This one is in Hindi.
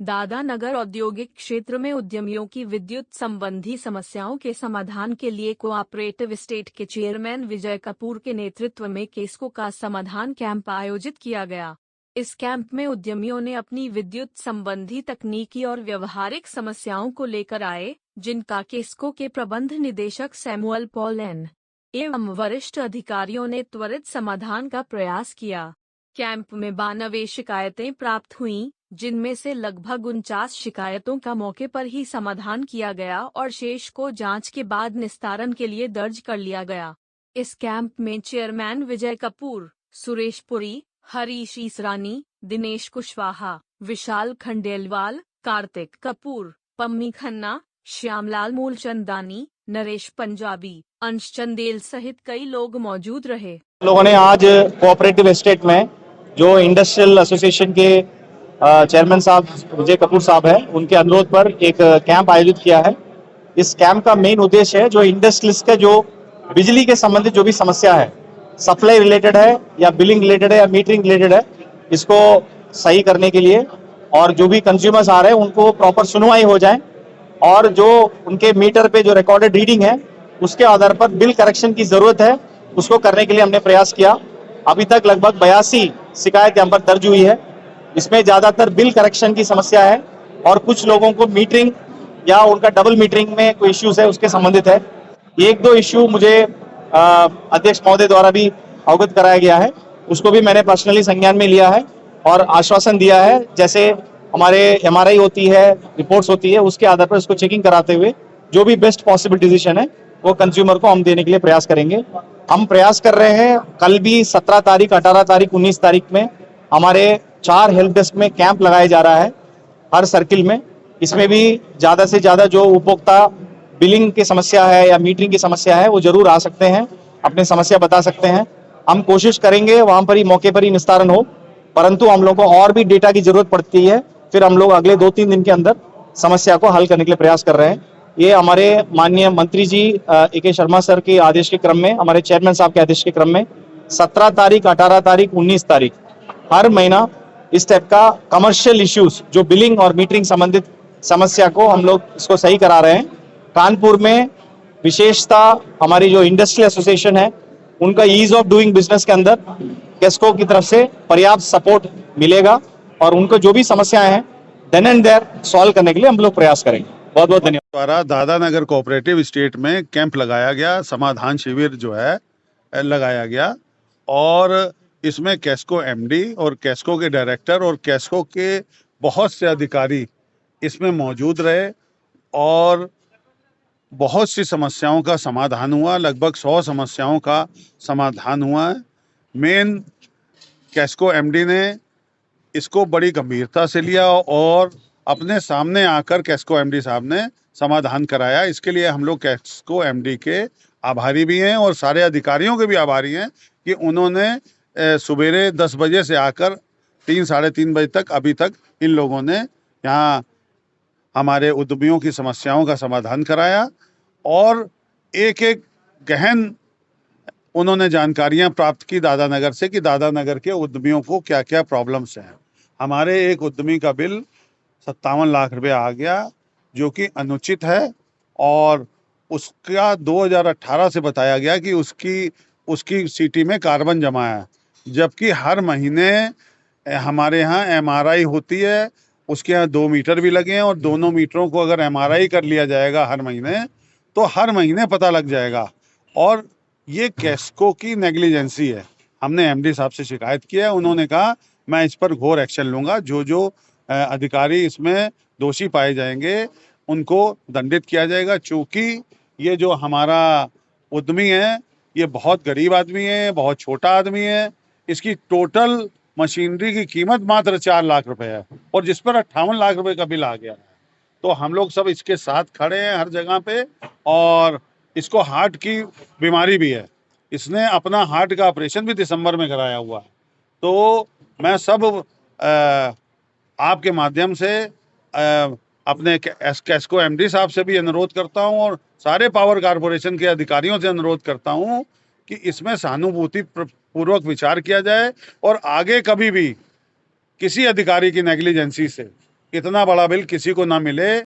दादानगर औद्योगिक क्षेत्र में उद्यमियों की विद्युत संबंधी समस्याओं के समाधान के लिए कोऑपरेटिव स्टेट के चेयरमैन विजय कपूर के नेतृत्व में केस्को का समाधान कैंप आयोजित किया गया। इस कैंप में उद्यमियों ने अपनी विद्युत संबंधी तकनीकी और व्यवहारिक समस्याओं को लेकर आए, जिनका केस्को के प्रबंध निदेशक सैमुअल पॉल एवं वरिष्ठ अधिकारियों ने त्वरित समाधान का प्रयास किया। कैंप में 92 शिकायतें प्राप्त हुईं, जिनमें से लगभग 49 शिकायतों का मौके पर ही समाधान किया गया और शेष को जांच के बाद निस्तारण के लिए दर्ज कर लिया गया। इस कैंप में चेयरमैन विजय कपूर, सुरेश पुरी, हरीश ईसरानी, दिनेश कुशवाहा, विशाल खंडेलवाल, कार्तिक कपूर, पम्मी खन्ना, श्यामलाल मूलचंदानी, नरेश पंजाबी, अंश चंदेल सहित कई लोग मौजूद रहे। लोगों ने आज कोऑपरेटिव एस्टेट में जो इंडस्ट्रियल एसोसिएशन के चेयरमैन साहब विजय कपूर साहब हैं, उनके अनुरोध पर एक कैंप आयोजित किया है। इस कैंप का मेन उद्देश्य है जो इंडस्ट्रियलिस्ट का जो बिजली के संबंधित जो भी समस्या है, सप्लाई रिलेटेड है या बिलिंग रिलेटेड है या मीटरिंग रिलेटेड है, इसको सही करने के लिए और जो भी कंज्यूमर्स आ रहे हैं उनको प्रॉपर सुनवाई हो जाए और जो उनके मीटर पे जो रिकॉर्डेड रीडिंग है उसके आधार पर बिल करेक्शन की जरूरत है, उसको करने के लिए हमने प्रयास किया। अभी तक लगभग 82 शिकायत यहाँ पर दर्ज हुई है। इसमें ज्यादातर बिल करेक्शन की समस्या है और कुछ लोगों को मीटरिंग या उनका डबल मीटरिंग में कोई इश्यूज है उसके संबंधित है। एक दो इश्यू मुझे अध्यक्ष महोदय द्वारा भी अवगत कराया गया है, उसको भी मैंने पर्सनली संज्ञान में लिया है और आश्वासन दिया है। जैसे हमारे MRI होती है, रिपोर्ट्स होती है, उसके आधार पर इसको चेकिंग कराते हुए जो भी बेस्ट पॉसिबल डिसीजन है वो कंज्यूमर को हम देने के लिए प्रयास करेंगे। हम प्रयास कर रहे हैं, कल भी 17 तारीख, 18 तारीख, 19 तारीख में हमारे 4 हेल्प डेस्क में कैंप लगाया जा रहा है हर सर्किल में। इसमें भी ज्यादा से ज्यादा जो उपभोक्ता बिलिंग की समस्या है या मीटरिंग की समस्या है वो जरूर आ सकते हैं, अपनी समस्या बता सकते हैं। हम कोशिश करेंगे वहां पर ही मौके पर ही निस्तारण हो, परंतु हम लोगों को और भी डेटा की जरूरत पड़ती है। फिर हम लोग अगले 2-3 दिन के अंदर समस्या को हल करने के लिए प्रयास कर रहे हैं। ये हमारे माननीय मंत्री जी AK शर्मा सर के आदेश के क्रम में, हमारे चेयरमैन साहब के आदेश के क्रम में 17 तारीख, 18 तारीख, 19 तारीख हर महीना इस टाइप का कमर्शियल इश्यूज जो बिलिंग और मीटरिंग संबंधित समस्या को हम लोग इसको सही करा रहे हैं। कानपुर में विशेषता हमारी जो इंडस्ट्रियल एसोसिएशन है उनका ईज ऑफ डूइंग बिजनेस के अंदर केस्को की तरफ से पर्याप्त सपोर्ट मिलेगा और उनको जो भी समस्याएं हैं देन एंड देयर सॉल्व करने के लिए हम लोग प्रयास करेंगे। बहुत बहुत धन्यवाद। द्वारा दादानगर कोऑपरेटिव स्टेट में कैंप लगाया गया, समाधान शिविर जो है लगाया गया और इसमें केस्को MD और केस्को के डायरेक्टर और केस्को के बहुत से अधिकारी इसमें मौजूद रहे और बहुत सी समस्याओं का समाधान हुआ। लगभग 100 समस्याओं का समाधान हुआ है। मेन केस्को MD ने इसको बड़ी गंभीरता से लिया और अपने सामने आकर केस्को MD साहब ने समाधान कराया। इसके लिए हम लोग केस्को MD के आभारी भी हैं और सारे अधिकारियों के भी आभारी हैं कि उन्होंने सुबेरे 10 बजे से आकर 3-3:30 बजे तक अभी तक इन लोगों ने यहाँ हमारे उद्यमियों की समस्याओं का समाधान कराया और एक एक गहन उन्होंने जानकारियां प्राप्त की दादानगर से कि दादानगर के उद्यमियों को क्या क्या प्रॉब्लम्स हैं। हमारे एक उद्यमी का बिल 57 लाख रुपए आ गया जो कि अनुचित है और उसका 2018 से बताया गया कि उसकी सीटी में कार्बन जमा है, जबकि हर महीने हमारे यहाँ MRI होती है, उसके यहाँ 2 मीटर भी लगे हैं और दोनों मीटरों को अगर MRI कर लिया जाएगा हर महीने तो हर महीने पता लग जाएगा और ये केस्को की नेग्लिजेंसी है। हमने MD साहब से शिकायत किया है, उन्होंने कहा मैं इस पर घोर एक्शन लूँगा। जो अधिकारी इसमें दोषी पाए जाएंगे उनको दंडित किया जाएगा। चूँकि ये जो हमारा उद्यमी है ये बहुत गरीब आदमी है, बहुत छोटा आदमी है, इसकी टोटल मशीनरी की कीमत मात्र 4 लाख रुपए है और जिस पर 58 लाख रुपए का बिल आ गया है। तो हम लोग सब इसके साथ खड़े हैं हर जगह पे और इसको हार्ट की बीमारी भी है। इसने अपना हार्ट का ऑपरेशन भी दिसंबर में कराया हुआ है। तो मैं सब आपके माध्यम से अपने केस्को MD साहब से भी अनुरोध करता हूं और सारे पावर कारपोरेशन के अधिकारियों से अनुरोध करता हूं कि इसमें सहानुभूति पूर्वक विचार किया जाए और आगे कभी भी किसी अधिकारी की नेग्लिजेंसी से इतना बड़ा बिल किसी को ना मिले।